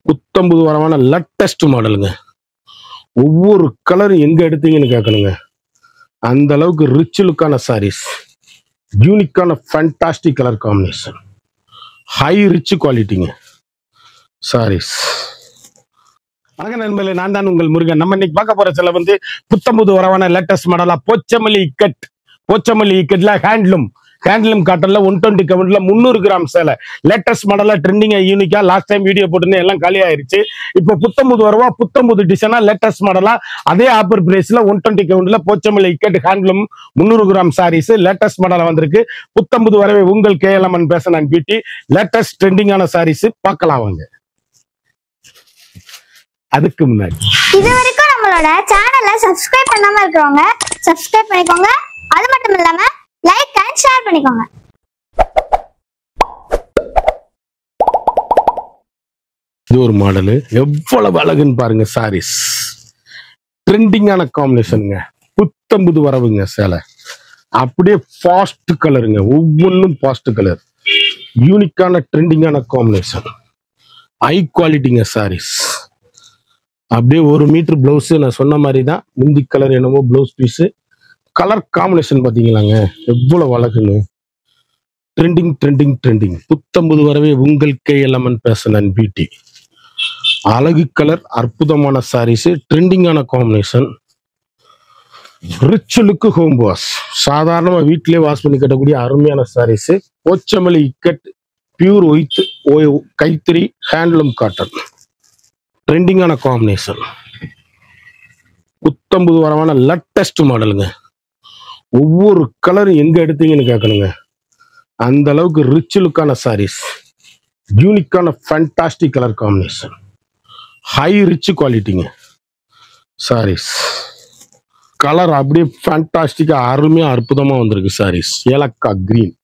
புத்தம்புது வரமான லேட்டஸ்ட் மாடலுங்க. ஒவ்வொரு கலர் எங்க எடுத்தீங்கன்னு கேட்கணுங்க. அந்த அளவுக்கு ரிச் லுக்கான சாரீஸ், யூனிக்கான fantastic colour combination, high rich குவாலிட்டிங்க சாரீஸ். வணக்கம் நண்பர்களே, நான் தான் உங்கள் முருகன். நம்ம இன்னைக்கு பார்க்க போற சில புத்தம்புது வரவான லேட்டஸ்ட் மாடலா போச்சமல்லி இக்கட்ல ஹேண்ட்லூம் காட்டன்ல 120 கவுண்ட்ல 300 கிராம் சேலை லேட்டஸ்ட் மாடலா ட்ரெண்டிங்கா யூனிக்கா லாஸ்ட் டைம் வீடியோ போட்டுன்னு எல்லாம் காலி ஆயிருச்சு. இப்போ புத்தம்புது வரவா புத்தம்புது டிசைனா லேட்டஸ்ட் மாடலா அதே ஆப்பர் பிரைஸ்ல 120 கவுண்ட்ல Pochampally ikat handloom 300 gram sarees latest மாடலா வந்திருக்கு. புத்தம்புது வரவே உங்கள் கேஎல்எம்என் பேச நான் பிடி. லேட்டஸ்ட் ட்ரெண்டிங்கான சாரீஸ் பார்க்கலாம் வாங்க. அதுக்கு முன்னாடி இது வரைக்கும் நம்மளோட சேனலை சப்ஸ்கிரைப் பண்ணாம இருக்கவங்க சப்ஸ்கிரைப் பண்ணிக்கோங்க. அது மட்டும் இல்லாம லைக் அண்ட் ஷேர் பண்ணிக்கோங்க. இது ஒரு மாடலு, எவ்வளவு அழகுன்னு பாருங்க. சாரீஸ் ட்ரெண்டிங்கான காம்பினேஷனுங்க. புத்தம்புது வரவுங்க சேலை. அப்படியே ஃபாஸ்ட் கலருங்க, ஒவ்வொன்றும் ஃபாஸ்ட் கலர், யூனிக்கான ட்ரெண்டிங்கான காம்பினேஷன், ஹை குவாலிட்டிங்க சாரீஸ். அப்படியே 1 மீட்டர் பிளவுஸ், நான் சொன்ன மாதிரி தான். முந்தி கலர் என்னமோ பிளவுஸ் பீஸு. கலர் காம்பினேஷன் பார்த்தீங்களாங்க, எவ்வளவு அழகுன்னு. ட்ரெண்டிங். புத்தம்புது வரவே உங்கள் கேஎல்எம்என் பேச நான் பிடி. அழகு கலர், அற்புதமான சாரீஸ், ட்ரெண்டிங்கான combination, rich look home wash. சாதாரணமாக வீட்டிலே வாஷ் பண்ணி கட்டக்கூடிய அருமையான sarees. Pochampally ikat pure white கைத்தறி ஹேண்ட்லூம் காட்டன், ட்ரெண்டிங்கான காம்பினேஷன். புத்தம்புது வரமான லேட்டஸ்ட் மாடலுங்க. ஒவ்வொரு கலர் எங்க எடுத்தீங்கன்னு கேட்கணுங்க. அந்த அளவுக்கு ரிச் லுக்கான சாரீஸ், யூனிக்கான fantastic colour combination, high rich குவாலிட்டிங்க சாரீஸ். கலர் அப்படியே ஃபேண்டாஸ்டிக்கா அருமையா அற்புதமா வந்திருக்கு சாரீஸ். ஏலக்காய் கிரீன்,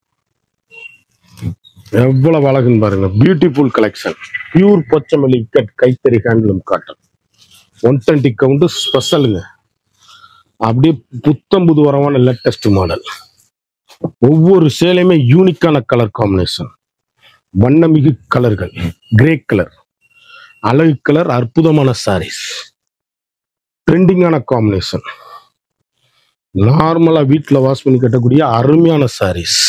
எவ்வளவு அழகுன்னு பாருங்க. Beautiful collection. Pure Pochampally ikat கைத்தறி ஹேண்ட்லூம் காட்டன் 120 கவுண்ட் ஸ்பெஷலுங்க. அப்படியே புத்தம்புது வரவான லேட்டஸ்ட் மாடல். ஒவ்வொரு சேலையுமே யூனிக்கான கலர் காம்பினேஷன், வண்ணமிகு கலர்கள், கிரே கலர், அழகு கலர், அற்புதமான சாரீஸ், ட்ரெண்டிங்கான காம்பினேஷன். நார்மலா வீட்டுல வாஷ் பண்ணி கட்டக்கூடிய அருமையான சாரீஸ்.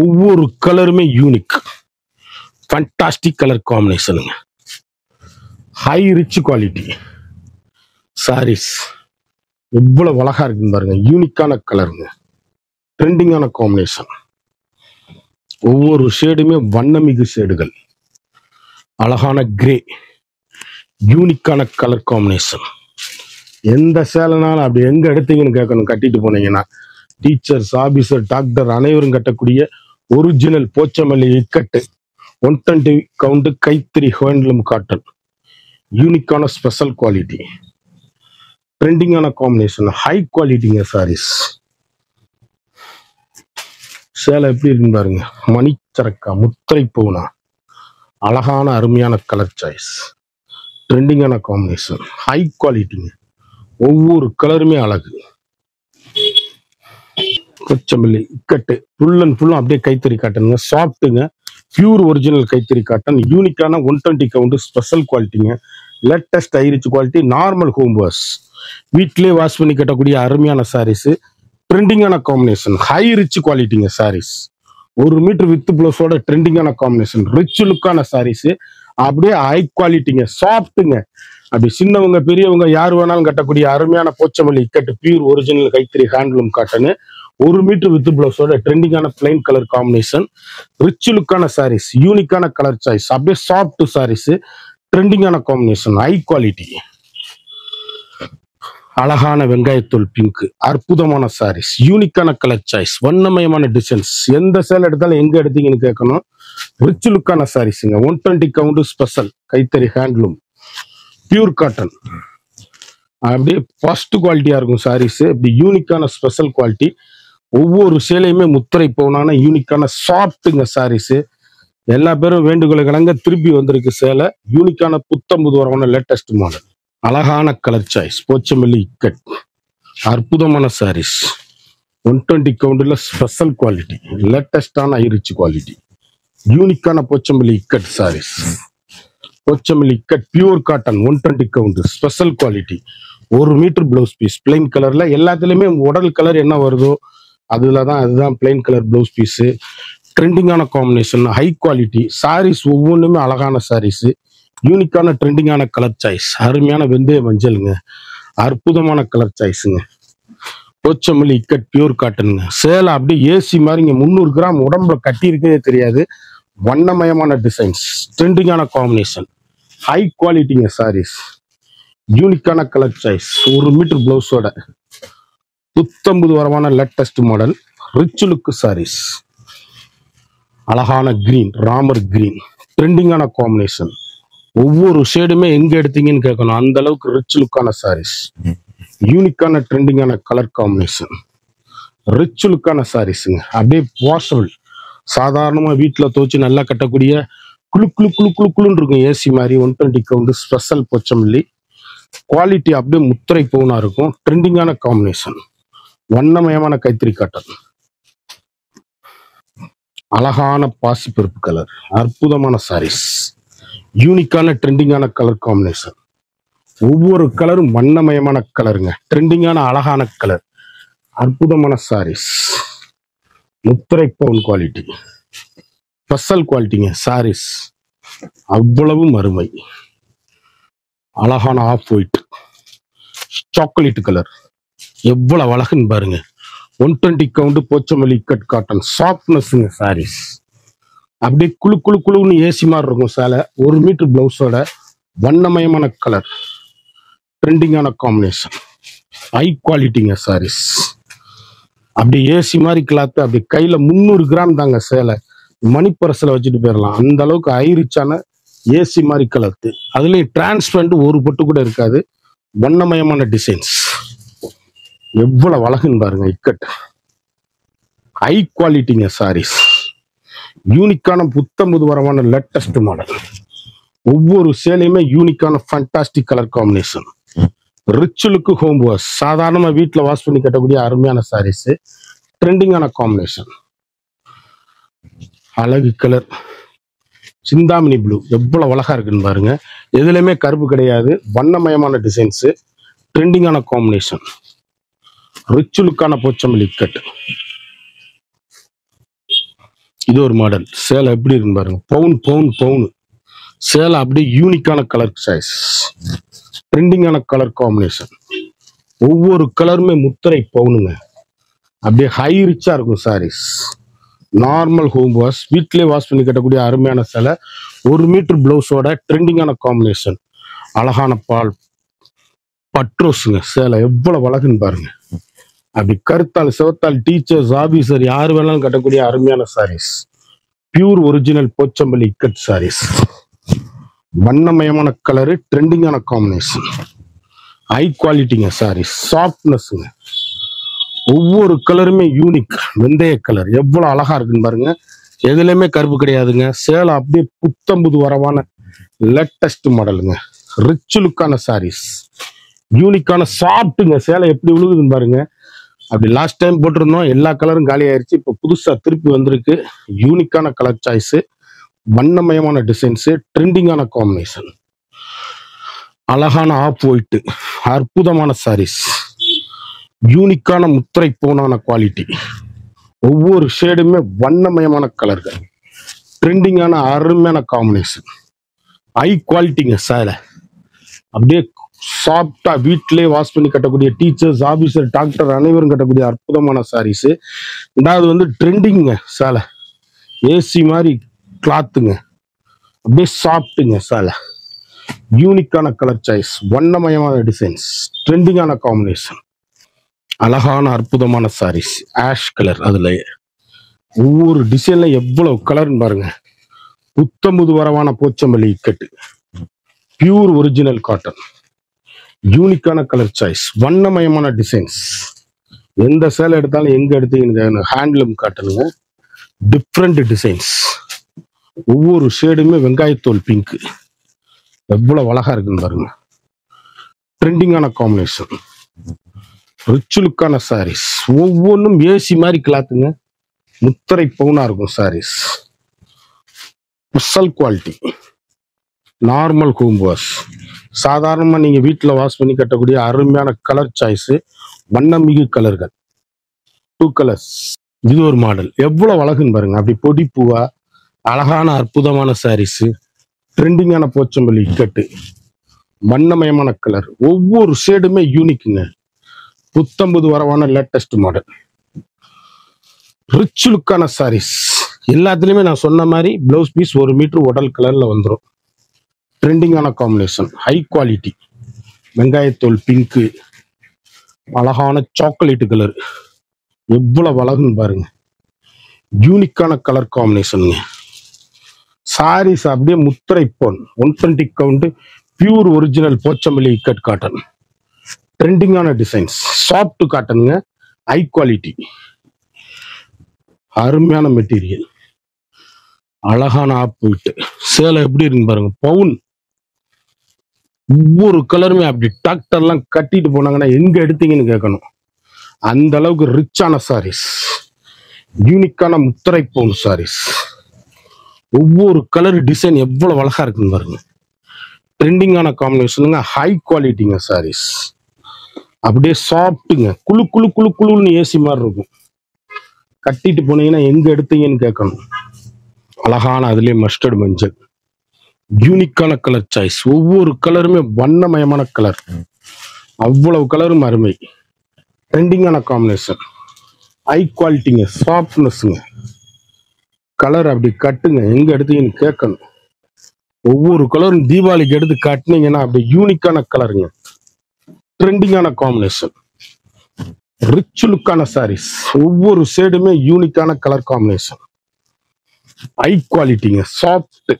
ஒவ்வொரு கலருமே யூனிக் ஃபேண்டாஸ்டிக் கலர் காம்பினேஷனுங்க. High rich quality sarees. எவ்வளவு அழகா இருக்குன்னு பாருங்க. யூனிக்கான கலருங்க, ட்ரெண்டிங்கான காம்பினேஷன். ஒவ்வொரு ஷேடுமே வண்ணமிகு ஷேடுகள், அழகான கிரே, யூனிக்கான கலர் காம்பினேஷன். எந்த சேலைனாலும் அப்படி எங்க எடுத்தீங்கன்னு கேட்கணும். கட்டிட்டு போனீங்கன்னா டீச்சர்ஸ், ஆபீசர், டாக்டர் அனைவரும் கட்டக்கூடிய ஒரிஜினல் போச்சமல்லி இக்கட்டு 120 கவுண்ட் கைத்தறி ஹேண்ட்லூம் காட்டன், யூனிக்கான ஸ்பெஷல் குவாலிட்டி, ட்ரெண்டிங்கான காம்பினேஷன், ஹை குவாலிட்டிங்க சாரீஸ். சேலை எப்படி இருக்குன்னு பாருங்க. மணிச்சரக்கா, முத்திரை பூனா, அழகான அருமையான கலர் சாய்ஸ், ட்ரெண்டிங்கான காம்பினேஷன், ஹை குவாலிட்டிங்க. ஒவ்வொரு கலருமே அழகு. கொச்சமல்லி இக்கட்டு ஃபுல் அண்ட் ஃபுல்லும் அப்படியே கைத்தறி காட்டனுங்க. சாஃப்ட்டுங்க, பியூர் ஒரிஜினல் கைத்தறி காட்டன், யூனிக்கான 120 கவுண்ட் ஸ்பெஷல் குவாலிட்டிங்க. Latest high rich quality, normal home wash, வீட்டிலே வாஷ் பண்ணி கட்டக்கூடிய அருமையான சாரீஸ், ட்ரெண்டிங்கான காம்பினேஷன், ஹை ரிச் குவாலிட்டிங்க சாரீஸ். 1 மீட்டர் வித் பிளஸோட ட்ரெண்டிங்கான காம்பினேஷன், ரிச் லுக்கான சாரீஸ், அப்படியே ஹை குவாலிட்டிங்க, சாஃப்ட்டுங்க. அப்படி சின்னவங்க பெரியவங்க யார் வேணாலும் கட்டக்கூடிய அருமையான போச்சமல்லி இக்கட்டு பியூர் ஒரிஜினல் கைத்தறி ஹேண்ட்லூம் காட்டனு. 1 மீட்டர் வித் பிளஸோட ட்ரெண்டிங்கான பிளைன் கலர் காம்பினேஷன், ரிச் லுக்கான சாரீஸ், யூனிக்கான கலர் சாய்ஸ், அப்படியே சாஃப்ட் சாரீஸ், ட்ரெண்டிங்கான காம்பினேஷன், ஹை குவாலிட்டி. அழகான வெங்காயத்தூள் பிங்க், அற்புதமான சாரீஸ், யூனிக்கான கலர் சாய்ஸ், வண்ணமயமான டிசைன்ஸ். எந்த சேலை எடுத்தாலும் எங்க எடுத்தீங்கன்னு கேட்கணும். ரிச் லுக்கான சாரீஸுங்க. 120 கவுண்ட் ஸ்பெஷல் கைத்தறி ஹேண்ட்லூம் பியூர் காட்டன். அப்படியே ஃபர்ஸ்ட் குவாலிட்டியா இருக்கும் சாரீஸ். இப்படி யூனிக்கான ஸ்பெஷல் குவாலிட்டி. ஒவ்வொரு சேலையுமே முத்திரை பவுனான யூனிக்கான சாஃப்ட்டுங்க சாரீஸ். எல்லா பேரும் வேண்டுகோளை கலங்க திருப்பி வந்திருக்கு சேலை. யூனிக்கான புத்தம்புது வரவான லேட்டஸ்ட் மாடல், அழகான கலர் சாய்ஸ், போச்சமல்லி இக்கட், அற்புதமான சாரீஸ். 120 கவுண்ட்ல ஸ்பெஷல் குவாலிட்டி, லேட்டஸ்டான ஹை ரிச் குவாலிட்டி, யூனிக்கான போச்சமல்லி இக்கட் சாரீஸ். போச்சமல்லி கட் pure cotton 120 count special quality 1 metre blouse piece plain கலர்ல. எல்லாத்துலயுமே உடல் கலர் என்ன வருதோ அதுதான் பிளைன் கலர் பிளவுஸ் பீஸ். ட்ரெண்டிங்கான காம்பினேஷன், ஹை குவாலிட்டி சாரீஸ், ஒவ்வொன்றுமே அழகான சாரீஸ், யூனிக்கான ட்ரெண்டிங்கான கலர் சாய்ஸ். அருமையான வெந்தய மஞ்சளுங்க, அற்புதமான கலர் சாய்ஸுங்க. போச்சமல்லி இக்கட் பியூர் காட்டனுங்க. சேலை அப்படியே ஏசி மாதிரிங்க, 300 கிராம் உடம்புல கட்டி இருக்கவே தெரியாது. வண்ணமயமான டிசைன்ஸ், ட்ரெண்டிங்கான காம்பினேஷன், ஹை குவாலிட்டிங்க சாரீஸ், யூனிக்கான கலர் சாய்ஸ். 1 மீட்டர் பிளவுஸோட 19 வரமான latest model rich look sarees. அழகான கிரீன், ராமர் கிரீன், ட்ரெண்டிங்கான காம்பினேஷன். ஒவ்வொரு ஷேடுமே எங்க எடுத்தீங்கன்னு கேட்கணும், அந்த அளவுக்கு ரிச் லுக்கான சாரீஸ், யூனிக்கான ட்ரெண்டிங்கான கலர் காம்பினேஷன், ரிச் லுக்கான சாரீஸுங்க. அப்படியே வாஷபிள், சாதாரணமா வீட்டுல துவச்சு நல்லா கட்டக்கூடிய குளு குளு குளு குளு குளுன்னு இருக்கும் ஏசி மாதிரி. 120 கவுண்ட் ஸ்பெஷல் போச்சமல்லி குவாலிட்டி, அப்படியே முத்திரை பவுனா இருக்கும். ட்ரெண்டிங்கான காம்பினேஷன், வண்ணமயமான கைத்தறி காட்டன், அழகான பாசிப்பருப்பு கலர், அற்புதமான சாரீஸ், யூனிக்கான ட்ரெண்டிங்கான கலர் காம்பினேஷன். ஒவ்வொரு கலரும் வண்ணமயமான கலருங்க, ட்ரெண்டிங்கான அழகான கலர், அற்புதமான சாரீஸ், முத்திரை பவுன் குவாலிட்டி, ஸ்பெஷல் குவாலிட்டிங்க சாரீஸ். அவ்வளவு அருமை. அழகான ஆஃப் ஒயிட், சாக்லேட் கலர், எவ்வளவு அழகுன்னு பாருங்க. 120 கவுண்ட் போச்சமல்லி கட் காட்டன் சாஃப்ட்னஸ்ங்க சாரீஸ். அப்படியே குளு குளு குளுன்னு ஏசி மாதிரி இருக்கும் சேலை. 1 மீட்டர் பிளவுஸோட வண்ணமயமான கலர், ட்ரெண்டிங்கான காம்பினேஷன், ஹை குவாலிட்டிங்க சாரீஸ். அப்படி ஏசி மாதிரி கிளாத்து, அப்படி கையில 300 கிராம் தாங்க சேலை. மணிப்பரசில் வச்சுட்டு போயிடலாம், அந்த அளவுக்கு ஹை ரிச்சான ஏசி மாதிரி கலத்து. அதுலயும் டிரான்ஸ்பரண்ட் ஒரு பொட்டு கூட இருக்காது. வண்ணமயமான டிசைன்ஸ், எவ்வளவு அழகுன்னு பாருங்க. இக்கட் ஹை குவாலிட்டிங்க சாரீஸ், யூனிக்கான புத்தம்புது வரமான லேட்டஸ்ட் மாடல். ஒவ்வொரு சேலையுமே யூனிக்கான fantastic colour combination, rich look home wash, சாதாரணமா வீட்டுல வாஷ் பண்ணி கட்டக்கூடிய அருமையான சாரீஸ், ட்ரெண்டிங்கான காம்பினேஷன். அழகு கலர் சிந்தாமணி ப்ளூ, எவ்வளவு அழகா இருக்குன்னு பாருங்க. எதுலையுமே கருப்பு கிடையாது, வண்ணமயமான டிசைன்ஸ், ட்ரெண்டிங்கான காம்பினேஷன், ரிச் லுக்கான போச்சமல்லி கட். இது ஒரு மாடல். சேலை எப்படி இருக்குன்னு பாருங்க, பவுன் பவுன் பவுன் சேலை. அப்படியே யூனிக்கான கலர் சாய்ஸ், ட்ரெண்டிங்கான கலர் காம்பினேஷன். ஒவ்வொரு கலருமே முத்திரை பவுனுங்க. அப்படியே ஹை ரிச்சா இருக்கும் சாரீஸ். நார்மல் ஹோம் வாஷ், வீட்லயே வாஷ் பண்ணி கட்டக்கூடிய அருமையான சேலை. 1 மீட்டர் பிளவுஸோட ட்ரெண்டிங்கான காம்பினேஷன், அழகான பால் பட்ரோஸுங்க சேலை. எவ்வளவு அழகுன்னு பாருங்க. அப்படி கருத்தால் சிவத்தால் டீச்சர்ஸ் ஆபீசர் யாரு வேணாலும் கட்டக்கூடிய அருமையான sarees. Pure original Pochampally ikat sarees. வண்ணமயமான கலரு, ட்ரெண்டிங்கான காம்பினேஷன், ஹை குவாலிட்டிங்க சாரீஸ், சாஃப்ட்னஸ்ங்க. ஒவ்வொரு கலருமே யூனிக். வெந்தய கலர் எவ்வளவு அழகா இருக்குன்னு பாருங்க. எதுலையுமே கருப்பு கிடையாதுங்க. சேலை அப்படியே புத்தம்புது வரவான லேட்டஸ்ட் மாடலுங்க. ரிச் லுக்கான சாரீஸ், யூனிக்கான சாஃப்ட்டுங்க. சேலை எப்படி விழுகுதுன்னு பாருங்க. அப்படி லாஸ்ட் டைம் போட்டிருந்தோம், எல்லா கலரும் காலி ஆயிடுச்சு. இப்போ புதுசா திருப்பி வந்திருக்கு. யூனிக்கான கலர் சாய்ஸ், வண்ணமயமான டிசைன்ஸ், ட்ரெண்டிங்கான காம்பினேஷன், அழகான ஆஃப் ஒயிட், அற்புதமான சாரீஸ், யூனிக்கான முத்திரை போனான குவாலிட்டி. ஒவ்வொரு ஷேடுமே வண்ணமயமான கலர்கள், ட்ரெண்டிங்கான அருமையான காம்பினேஷன், ஹை குவாலிட்டிங்க சேலை. அப்படியே சாஃப்டா வீட்டிலே வாஷ் பண்ணி கட்டக்கூடிய டீச்சர்ஸ் ஆபீசர் டாக்டர் அனைவரும் கட்டக்கூடிய அற்புதமான சாரீஸ். ரெண்டாவது வந்து ட்ரெண்டிங்க சேலை, ஏசி மாதிரி கிளாத்துங்க. அப்படியே சாஃப்ட்டுங்க சேலை, யூனிக்கான கலர் சாய்ஸ், வண்ணமயமான டிசைன்ஸ், ட்ரெண்டிங்கான காம்பினேஷன், அழகான அற்புதமான சாரீஸ். ஆஷ் கலர், அதுல ஒவ்வொரு டிசைன்ல எவ்வளவு கலர்னு பாருங்க. புத்தமுது வரவான போச்சம்பள்ளி இக்கட்டு, பியூர் ஒரிஜினல் காட்டன், யூனிக்கான கலர் சாய்ஸ், வண்ணமயமான டிசைன்ஸ். எந்த சேலை எடுத்தாலும் எங்க எடுத்தீங்கன்னு ஹேண்ட்லூம் காட்டனுங்க. டிஃப்ரெண்ட் டிசைன்ஸ், ஒவ்வொரு ஷேடுமே வெங்காயத்தோல் பிங்க், எவ்வளவு அழகா இருக்குன்னு பாருங்க. ட்ரெண்டிங்கான காம்பினேஷன், ரிச் லுக்கான சாரீஸ். ஒவ்வொன்றும் ஏசி மாதிரி கிளாத்துங்க. முத்திரை பவுனா இருக்கும் saris. Special quality, normal home wash. சாதாரணமாக நீங்கள் வீட்டில் வாஷ் பண்ணி கட்டக்கூடிய அருமையான கலர் சாய்ஸு, வண்ணமிகு கலர்கள், 2 கலர்ஸ். இது ஒரு மாடல். எவ்வளோ அழகுன்னு பாருங்க. அப்படி பொடி பூவா அழகான அற்புதமான சாரீஸு, ட்ரெண்டிங்கான போச்சம்பள்ளி இக்கட்டு, வண்ணமயமான கலர், ஒவ்வொரு ஷேடுமே யூனிக்குங்க. புத்தம்பது வரவான லேட்டஸ்ட் மாடல், ரிச் லுக்கான சாரீஸ். எல்லாத்துலேயுமே நான் சொன்ன மாதிரி பிளவுஸ் பீஸ் 1 மீட்டர் உடல் கலரில் வந்துடும். ட்ரெண்டிங்கான காம்பினேஷன், ஹை குவாலிட்டி, வெங்காயத்தோல் பிங்க்கு, அழகான சாக்லேட்டு கலர், எவ்வளவு அழகுன்னு பாருங்க. யூனிக்கான கலர் காம்பினேஷனுங்க. சாரீஸ் அப்படியே முத்திரை பொன், 120 count, pure original Pochampally ikat cotton, ட்ரெண்டிங்கான டிசைன்ஸ், சாஃப்ட் காட்டனுங்க, ஹை குவாலிட்டி, அருமையான மெட்டீரியல், அழகான ஆப்விட்டு. சேலை எப்படி இருக்குன்னு பாருங்க. பவுன் ஒவ்வொரு கலருமே அப்படி டாக்டர்லாம் கட்டிட்டு போனாங்கன்னா எங்க எடுத்தீங்கன்னு கேட்கணும். அந்த அளவுக்கு ரிச்சான சாரீஸ், யூனிக்கான முத்திரை பவுன் சாரீஸ். ஒவ்வொரு கலர் டிசைன் எவ்வளவு அழகா இருக்குன்னு பாருங்க. ட்ரெண்டிங்கான காம்பினேஷனுங்க, ஹை குவாலிட்டிங்க சாரீஸ். அப்படியே சாஃப்ட்டுங்க, குழு குழு குழு குழுன்னு ஏசி மாதிரி இருக்கும். கட்டிட்டு போனீங்கன்னா எங்க எடுத்தீங்கன்னு கேட்கணும். அழகான அதுலயே மஸ்டர்ட் மஞ்சள், யூனிக்கான கலர் சாய்ஸ். ஒவ்வொரு கலருமே வண்ணமயமான கலர், அவ்வளவு கலரும் அருமை. ட்ரெண்டிங்கான காம்பினேஷன், ஹை குவாலிட்டிங்க, சாஃப்ட்னஸ்ங்க. கலர் அப்படி கட்டுங்க, எங்க எடுத்தீங்கன்னு கேட்கணும். ஒவ்வொரு கலரும் தீபாவளிக்கு எடுத்து கட்டினீங்கன்னா அப்படி யூனிக்கான கலருங்க. ட்ரெண்டிங்கான காம்பினேஷன், ரிச் லுக்கான சாரீஸ். ஒவ்வொரு ஷேடுமே யூனிக்கான கலர் காம்பினேஷன், ஹை குவாலிட்டிங்க, சாஃப்ட்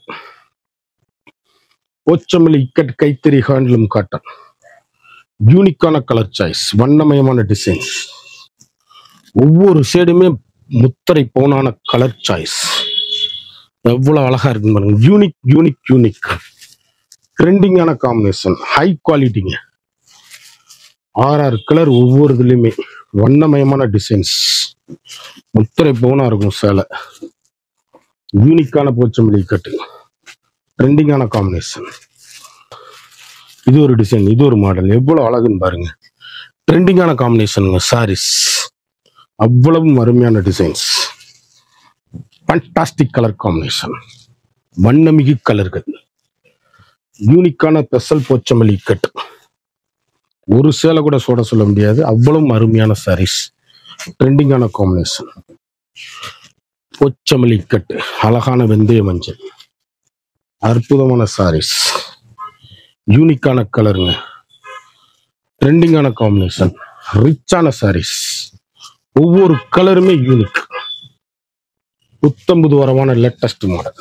போச்சம்பள்ளி இக்கட் கைத்தறி ஹேண்ட்லூம் காட்டன், யூனிக்கான கலர் சாய்ஸ், வண்ணமயமான டிசைன்ஸ். ஒவ்வொரு ஷேடுமே முத்திரை பவுனான கலர் சாய்ஸ். எவ்வளவு அழகா இருக்குன்னு பாருங்க. யூனிக் யூனிக் யூனிக், ட்ரெண்டிங்கான காம்பினேஷன், ஹை குவாலிட்டிங்க. 6 கலர், ஒவ்வொரு இதுலையுமே வண்ணமயமான டிசைன்ஸ், முத்திரை பவுனா இருக்கும் சேலை. யூனிக்கான போச்சம்பள்ளி கட்டு, ட்ரெண்டிங்கான காம்பினேஷன். இது ஒரு டிசைன், இது ஒரு மாடல், எவ்வளவு அழகுன்னு பாருங்க. ட்ரெண்டிங்கான காம்பினேஷனுங்க சாரீஸ், அவ்வளவு அருமையான டிசைன்ஸ், ஃபண்டாஸ்டிக் கலர் காம்பினேஷன், வண்ணமிகு கலர்கள், யூனிக்கான ஸ்பெஷல் போச்சம்பள்ளி கட்டு. ஒரு சேலை கூட சொல்ல முடியாது, அவ்வளவு அருமையான சாரீஸ், ட்ரெண்டிங்கான காம்பினேஷன். போச்சம்பள்ளி கட்டு, அழகான வெந்தய மஞ்சள், அற்புதமான சாரீஸ், யூனிக்கான கலருங்க, ட்ரெண்டிங்கான காம்பினேஷன், ரிச்சான சாரீஸ். ஒவ்வொரு கலருமே யூனிக். புத்தம்புது வரவான லேட்டஸ்ட் மாடல்,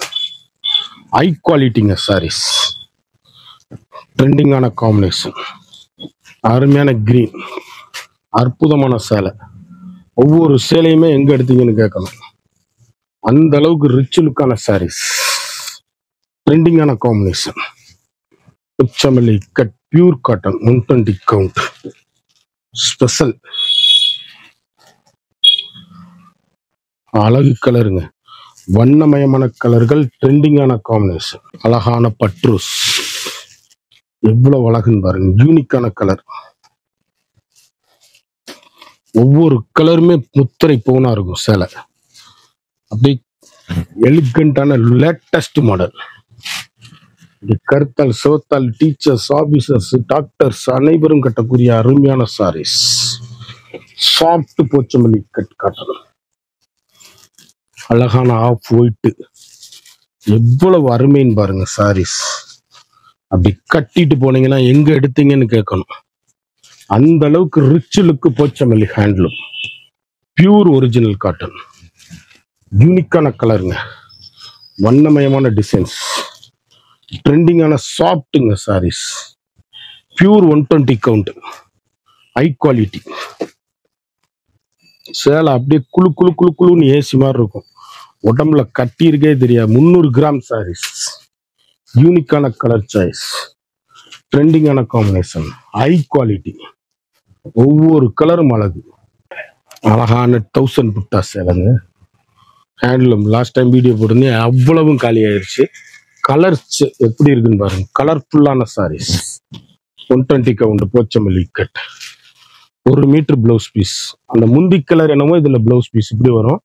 ஹை குவாலிட்டிங்க சாரீஸ், ட்ரெண்டிங்கான காம்பினேஷன், அருமையான கிரீன், அற்புதமான சேலை. ஒவ்வொரு சேலையுமே எங்க எடுத்தீங்கன்னு கேட்கணும். அந்த அளவுக்கு ரிச் லுக்கான சாரீஸ், ட்ரெண்டிங்கான combination. Pochampally cut pure cotton, 120 count, special, அழகு கலருங்க, வண்ணமயமான கலர்கள், ட்ரெண்டிங்கான காம்பினேஷன், அழகான பட்ரூஸ். எவ்வளவு அழகுன்னு பாருங்க. யூனிக்கான கலர், ஒவ்வொரு கலருமே முத்திரை பவுனா இருக்கும் சேலை. அப்படி எலிகண்டான லேட்டஸ்ட் மாடல். கருத்தால் சிவத்தால் டீச்சர்ஸ், ஆபீசர்ஸ், டாக்டர்ஸ் அனைவரும் கட்டக்கூடிய அருமையான sarees. Soft Pochampally cut cotton, அழகான ஆஃப் ஒயிட், எவ்வளவு அருமைன்னு பாருங்க சாரீஸ். அப்படி கட்டிட்டு போனீங்கன்னா எங்க எடுத்தீங்கன்னு கேட்கணும். அந்த அளவுக்கு rich look Pochampally handloom, pure original cotton, யூனிக்கான கலருங்க, வண்ணமயமான டிசைன்ஸ், ட்ரெண்டிங்கான சாஃப்ட்டுங்க sarees. Pure 120 count, high quality சேலை. அப்படியே குழு குழு குழு குழுன்னு ஏசி மாதிரி இருக்கும். உடம்புல கட்டி இருக்கே தெரியாது. 300 கிராம் சாரீஸ், யூனிக்கான கலர் சாய்ஸ், ட்ரெண்டிங்கான காம்பினேஷன், ஹை குவாலிட்டி. ஒவ்வொரு கலரும் அழகு. அழகான 1000 புட்டா சேலைங்க, ஹேண்ட்லூம். லாஸ்ட் டைம் வீடியோ போட்டிருந்தேன், அவ்வளவும் காலி ஆயிடுச்சு. கலர்ஸ் எப்படி இருக்குன்னு பாருங்க. கலர்ஃபுல்லான sarees. 120 count Pochampally cut. 1 metre blouse piece. அந்த முந்தி கலர் என்னமோ இதுல பிளவுஸ் பீஸ் இப்படி வரும்.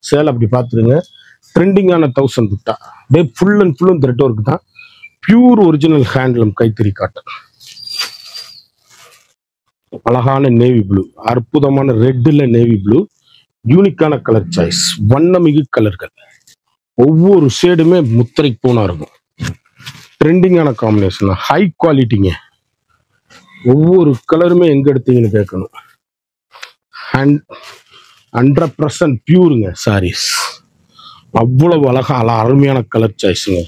சேலை அப்படி பார்த்துருங்க. ட்ரெண்டிங்கான 1000 துட்டா. அப்படியே ஃபுல் அண்ட் ஃபுல்லும் த்ரெட் ஒர்க் தான். பியூர் ஒரிஜினல் ஹேண்ட்லூம் கைத்தறி காட்டன். அழகான நேவி ப்ளூ, அற்புதமான ரெட்ல நேவி ப்ளூ, யூனிக்கான கலர் சாய்ஸ், வண்ணமிகு கலர்கள். ஒவ்வொரு ஷேடுமே முத்திரை பூனா இருக்கும். ட்ரெண்டிங்கான காம்பினேஷன், ஹை குவாலிட்டிங்க. ஒவ்வொரு கலருமே எங்க எடுத்தீங்கன்னு கேட்கணும். 100% பியூருங்க சாரீஸ். அவ்வளவு அழகா அருமையான கலர் சாய்ஸுங்க.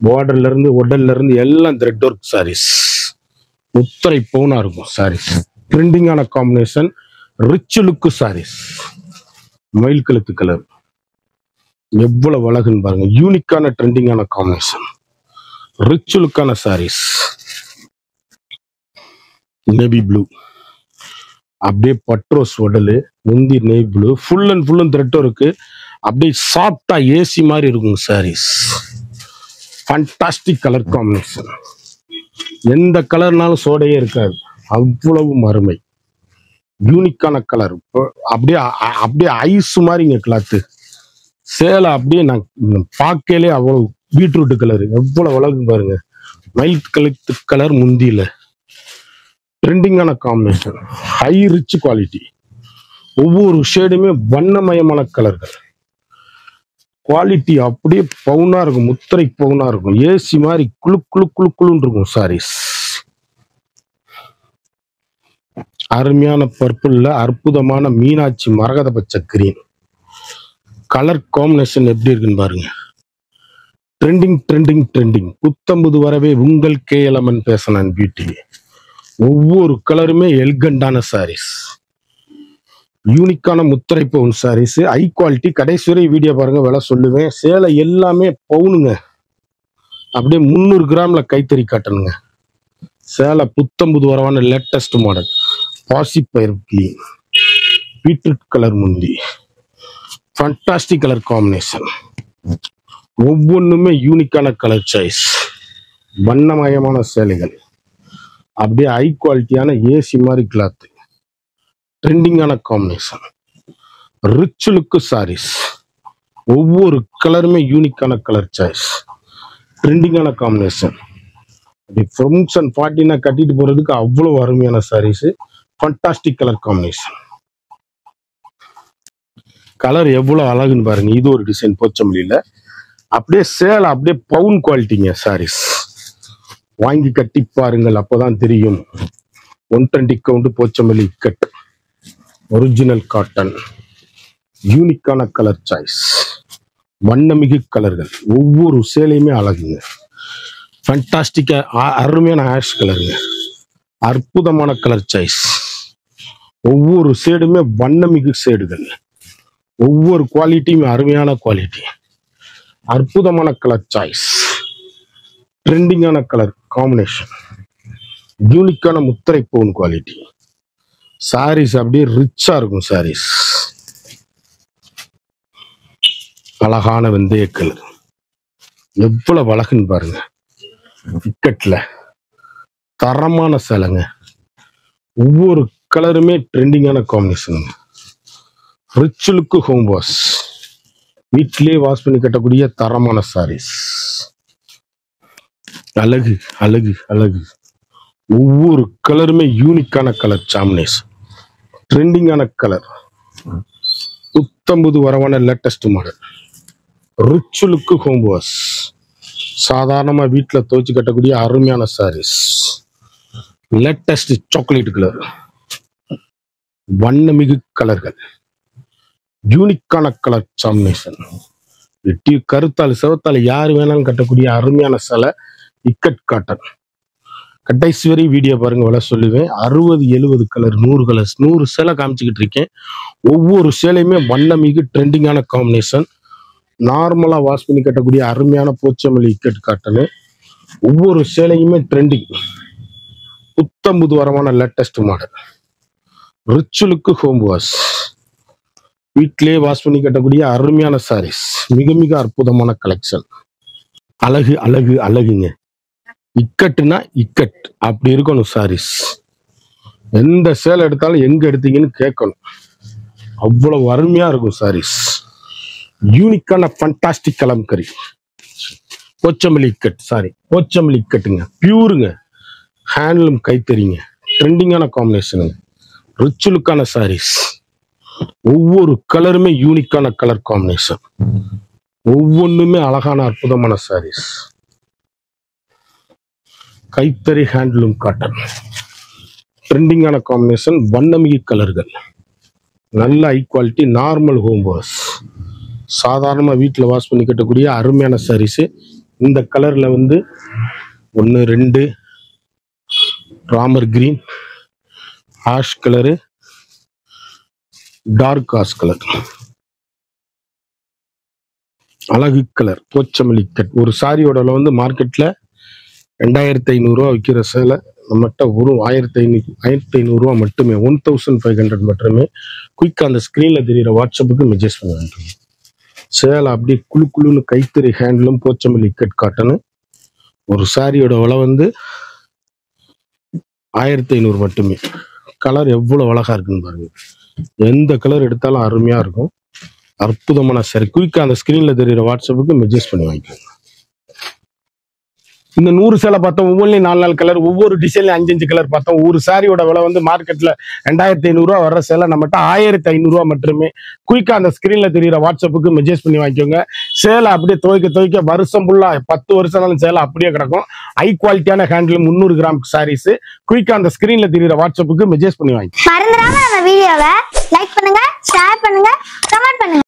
பார்டர்ல இருந்து உடல்ல இருந்து எல்லாம் த்ரெட் ஒர்க் சாரீஸ். முத்திரை பூனா இருக்கும் சாரீஸ். ட்ரெண்டிங்கான காம்பினேஷன், ரிச் லுக்கு சாரீஸ். மயில் கழுத்து கலர் எவ்வளவு அழகுன்னு பாருங்க. யூனிக்கான ட்ரெண்டிங்கான காம்பினேஷன், ரிச் லுக்கான சாரீஸ். நேவி ப்ளூ, அப்படியே பட்ரோஸ் உடலு, முந்தி நேவி ப்ளூ, ஃபுல் அண்ட் ஃபுல்லும் த்ரெட் இருக்கு. அப்படியே சாஃப்டா ஏசி மாதிரி இருக்கும் சாரீஸ். Fantastic colour combination. எந்த கலர்னாலும் சோடையே இருக்காது, அவ்வளவு அருமை. யூனிக்கான கலர். அப்படியே அப்படியே ஐஸ் மாதிரிங்க கிளாத்து. சேலை அப்படியே நான் பார்க்கலே அவ்வளவு பீட்ரூட் கலர் எவ்வளவு அழகு பாருங்க. மயில் கழுத்து கலர் முந்தியில. ட்ரெண்டிங்கான காம்பினேஷன், ஹை ரிச் குவாலிட்டி. ஒவ்வொரு ஷேடுமே வண்ணமயமான கலர்கள். குவாலிட்டி அப்படியே பவுனா இருக்கும், முத்திரை பவுனா இருக்கும். ஏசி மாதிரி குழு குழு குழு குழுன்னு இருக்கும் சாரீஸ். அருமையான பர்பிள்ல அற்புதமான மீனாட்சி மரகத பச்சை கிரீன். கலர் காம்பினேஷன் எப்படி இருக்குன்னு பாருங்க. Trending trending trending. புத்தம்புது வரவே உங்கள் KLMN ஃபேஷன் அண்ட் பியூட்டி. ஒவ்வொரு கலருமே எல்கண்டான சாரீஸ். யூனிக்கான முத்திரை பவுன் சாரீஸ், ஹை குவாலிட்டி. கடைசி வரை வீடியோ பாருங்க, விலை சொல்லுவேன். சேலை எல்லாமே பவுனுங்க. அப்படியே 300 கிராம்ல கைத்தறி காட்டணுங்க. சேலை புத்தம்புது வரவான லேட்டஸ்ட் மாடல். பாசிப்பயிர் கிளீன், பீட்ரூட் கலர் முந்தி, ஃபண்டாஸ்டிக் கலர் காம்பினேஷன். ஒவ்வொன்றுமே யூனிக்கான கலர் சாய்ஸ். வண்ணமயமான சேலைகள். அப்படியே ஹை குவாலிட்டியான ஏசி மாதிரி கிளாத். ட்ரெண்டிங்கான காம்பினேஷன், ரிச் லுக்கு சாரீஸ். ஒவ்வொரு கலருமே யூனிக்கான கலர் சாய்ஸ். ட்ரெண்டிங்கான காம்பினேஷன். அப்படி ஃபங்க்ஷன் பார்ட்டினா கட்டிட்டு போறதுக்கு அவ்வளவு அருமையான saris. Fantastic colour combination. Colour எவ்வளவு அழகுன்னு பாருங்க. இது ஒரு டிசைன் போச்சமல்லியில. அப்படியே சேலை அப்படியே பவுன் குவாலிட்டிங்க சாரீஸ். வாங்கி கட்டி பாருங்கள், அப்பதான் தெரியும். 120 count Pochampally cut, original cotton. யூனிக்கான கலர் சாய்ஸ், வண்ணமிகு கலர்கள். ஒவ்வொரு சேலையுமே அழகுங்க. ஃபண்டாஸ்டிக்கா அருமையான ஆஷ் கலருங்க. அற்புதமான கலர் சாய்ஸ். ஒவ்வொரு ஷேடுமே வண்ணமிகு ஷேடுகள். ஒவ்வொரு குவாலிட்டியுமே அருமையான குவாலிட்டி. அற்புதமான கலர் சாய்ஸ். ட்ரெண்டிங்கான கலர் காம்பினேஷன். யூனிக்கான முத்திரை பவுன் குவாலிட்டி. சாரீஸ் அப்படியே ரிச்சா இருக்கும் சாரீஸ். அழகான வெந்தய கலர் எவ்வளவு அழகுன்னு பாருங்க. டிக்கெட்ல தரமான சேலைங்க. ஒவ்வொரு கலருமே ட்ரெண்டிங்கான combination. Rich look home wash. வீட்டிலேயே வாஷ் பண்ணி கட்டக்கூடிய தரமான சாரீஸ். அழகு அழகு அழகு. ஒவ்வொரு கலருமே யூனிக்கான கலர் காம்பினேஷன். ட்ரெண்டிங்கான கலர். புத்தம்புது வரவான latest model. Rich look home wash. சாதாரணமா வீட்டுல துவைச்சு கட்டக்கூடிய அருமையான சாரீஸ். Latest chocolate colour. வண்ணமிகு கலர்கள். யூனிக்கான கலர் காம்பினேஷன். கருத்தாள் சிவத்தாள் யாரு வேணாலும் கட்டக்கூடிய அருமையான சேலை. இக்கட் காட்டன். கடைசி வரை வீடியோ பாருங்க, விலை சொல்லுவேன். 60, 70 கலர், 100 கலர்ஸ், 100 சேலை காமிச்சுக்கிட்டு இருக்கேன். ஒவ்வொரு சேலையுமே வண்ணமிகு ட்ரெண்டிங்கான காம்பினேஷன். நார்மலா வாஷ் பண்ணி கட்டக்கூடிய அருமையான போச்சமல்லி இக்கட் காட்டனு. ஒவ்வொரு சேலையுமே ட்ரெண்டிங். புத்தம்புது வரமான latest model. Rich look home wash. வீட்டிலேயே வாஷ் பண்ணி கட்டக்கூடிய அருமையான சாரீஸ். மிக மிக அற்புதமான கலெக்ஷன். அழகு அழகு அழகுங்க. இக்கட்டுனா இக்கட் அப்படி இருக்கணும் சாரீஸ். எந்த சேலை எடுத்தாலும் எங்க எடுத்தீங்கன்னு கேட்கணும். அவ்வளவு அருமையா இருக்கும் சாரீஸ். யூனிக்கான ஃபண்டாஸ்டிக் கலம்கரி. போச்சமல்லி இக்கட் சாரி, போச்சமல்லி இக்கட்டுங்க, பியூருங்க, ஹேண்ட்லூம் கைத்தறிங்க, ட்ரெண்டிங்கான காம்பினேஷனுங்க, ரிச் லுக்கான சாரீஸ். ஒவ்வொரு கலருமே யூனிக்கான கலர் காம்பினேஷன், ஒவ்வொன்றுமே அழகான அற்புதமான சாரீஸ். கைத்தறி ஹேண்ட்லூம் காட்டன், ட்ரெண்டிங்கான காம்பினேஷன், வண்ணமிகு கலர்கள், நல்ல high quality normal home wash, சாதாரணமாக வீட்டில் வாஷ் பண்ணி கட்டக்கூடிய அருமையான சாரீஸு. இந்த கலரில் வந்து 1 2 Ramar green, ash colour, dark ash colour, அழகு கலர், போச்சமல்லி கட். ஒரு சாரியோட வந்து மார்க்கெட்டில் 2500 ரூபா விற்கிற சேலை நம்மகிட்ட ஒரு 1500 ரூபா மட்டுமே, 1500 மட்டுமே. குயிக்காக அந்த ஸ்க்ரீனில் தெரிகிற வாட்ஸ்அப்புக்கு மெசேஜ் பண்ண வேண்டும். சேலை அப்படியே குழு குழுன்னு கைத்தறி ஹேண்ட்லூம் போச்சமல்லி கட் காட்டனு. ஒரு சாரியோட விலை வந்து 1500 மட்டுமே. கலர் எவ்வளோ அழகா இருக்குன்னு பாருங்க. எந்த கலர் எடுத்தாலும் அருமையா இருக்கும். அற்புதமான சாரி. குயிக்காக அந்த ஸ்க்ரீனில் தெரிகிற வாட்ஸ்அப்புக்கு மெசேஜ் பண்ணி வாங்கிக்கோங்க. இந்த 100 சேலை பார்த்தோம், ஒவ்வொன்றிலையும் 4 கலர், ஒவ்வொரு டிசைன்லையும் 5 கலர் பார்த்தோம். ஒரு சாரியோட விலை வந்து மார்க்கெட்டில் 2500 ரூபா வர்ற சேலை நம்மகிட்ட 1500 ரூபா மட்டுமே. குயிக்காக அந்த ஸ்க்ரீனில் தெரிகிற வாட்ஸ்அப்புக்கு மெசேஜ் பண்ணி வாங்கிக்கோங்க. சேலை அப்படியே துவைக்க வருஷம் ஃபுல்லாக 10 வருஷம் சேலை அப்படியே கிடக்கும். ஹை குவாலிட்டியான ஹேண்ட்லூம் 300 கிராம் சாரீஸ். குயிக்காக அந்த ஸ்க்ரீனில் தெரிகிற வாட்ஸ்அப்புக்கு மெசேஜ் பண்ணி வாங்கிக்கோங்க. மறந்துடாம நம்ம வீடியோவை லைக் பண்ணுங்க, ஷேர் பண்ணுங்க, கமெண்ட் பண்ணுங்க.